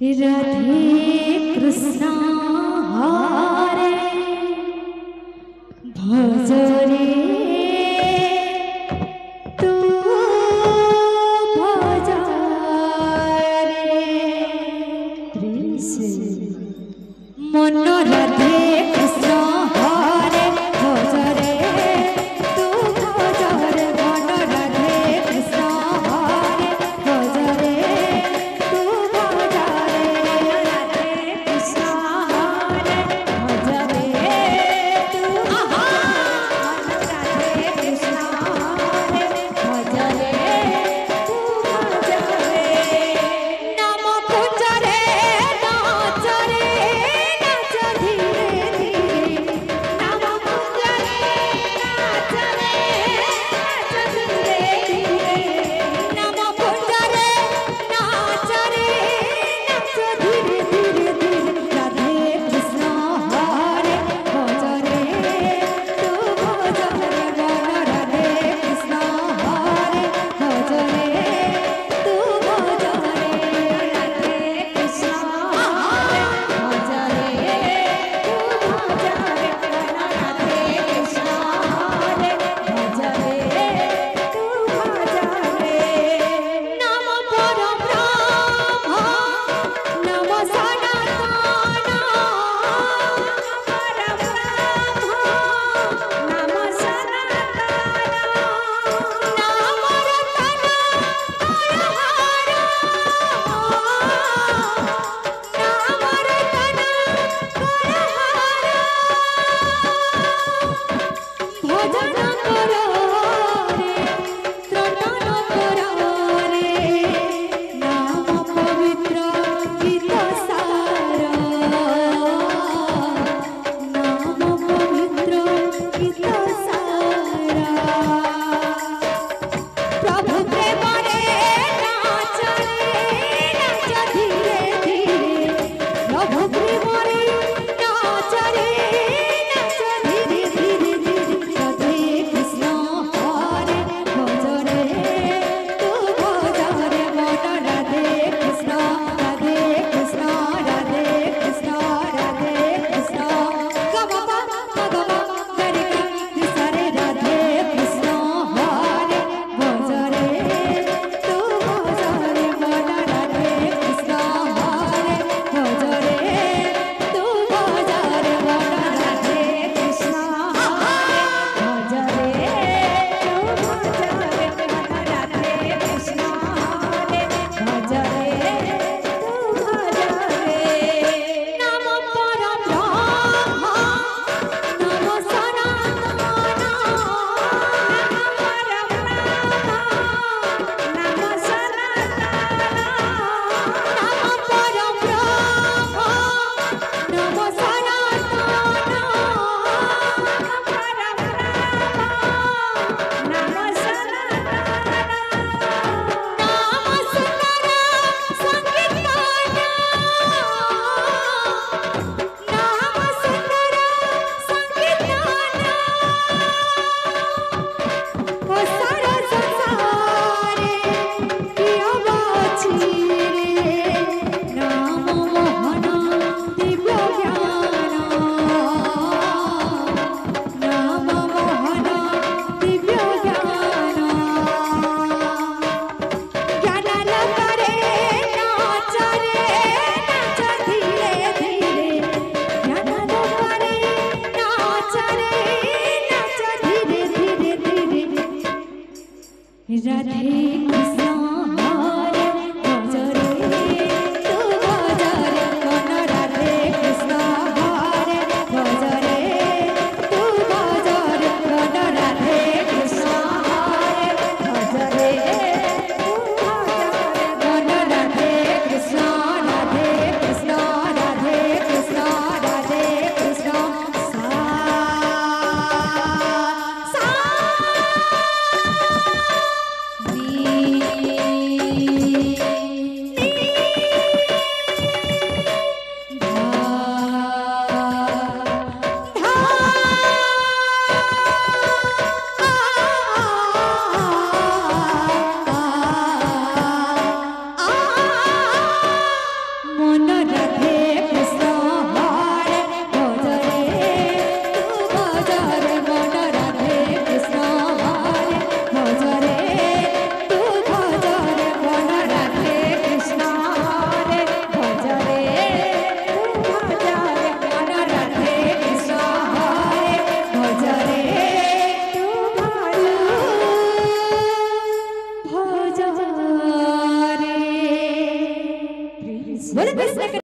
राधे कृष्ण हरे भजरे तू भजरे मन राधे कृष्ण हरे भजरे तू भजरे मन राधे कृष्ण हरे भजरे तू भजरे राधे कृष्ण हरे भजरे तू मन राधे कृष्ण हरे भजरे तू भजरे नाम पूजरे नाचरे नाच धीरे धीरे नाम पूजरे नाचरे नाच धीरे धीरे नाम पूजरे नाचरे नाच धीरे धीरे धीरे राधे कृष्ण हरे भजरे तू भजरे मन राधे कृष्ण हरे भजरे तू भजरे राधे कृष्ण हरे भजरे तू भजरे मन राधे कृष्ण हरे भजरे तू भजरे नाम परम ब्रह्म नाम सनातन परम ब्रह्म नाम सनातन नाम रतन हरहर नाम रतन हरहर भजन करो रे त्रटन करो रे नाम पवित्र गीत सार नाम पवित्र गीत सार प्रभु प्रेम रे नाच धीरे धीरे प्रभु प्रेम रे नाच धीरे धीरे धीरे राधे कृष्ण हरे भजरे तू भजरे मन राधे कृष्ण राधे कृष्ण राधे कृष्ण राधे कृष्ण गम गरे कृष्ण राधे कृष्ण हरे भजरे तू भजरे मन राधे कृष्ण हरे भजरे तू भजरे मन राधे कृष्ण हरे भजरे तू भजरे मन राधे कृष्ण हरे भजरे तू भजरे नाम परम ब्रह्म नाम सनातन नाम परम ब्रह्म नाम सनातन नाम परम ब्रह्म नाम सनातन नाम परम ब्रह्म नाम सनातन नाम सुंदर संकीर्तन नाम सुंदर संकीर्तन ओ सारा संसारे प्रिय बाची रे नाम मोहन दिव्य ज्ञान नाम मोहन दिव्य ज्ञान ज्ञान लकरे नाच धीरे धीरे ज्ञान लकरे नाच धीरे धीरे धीरे राधे कृष्ण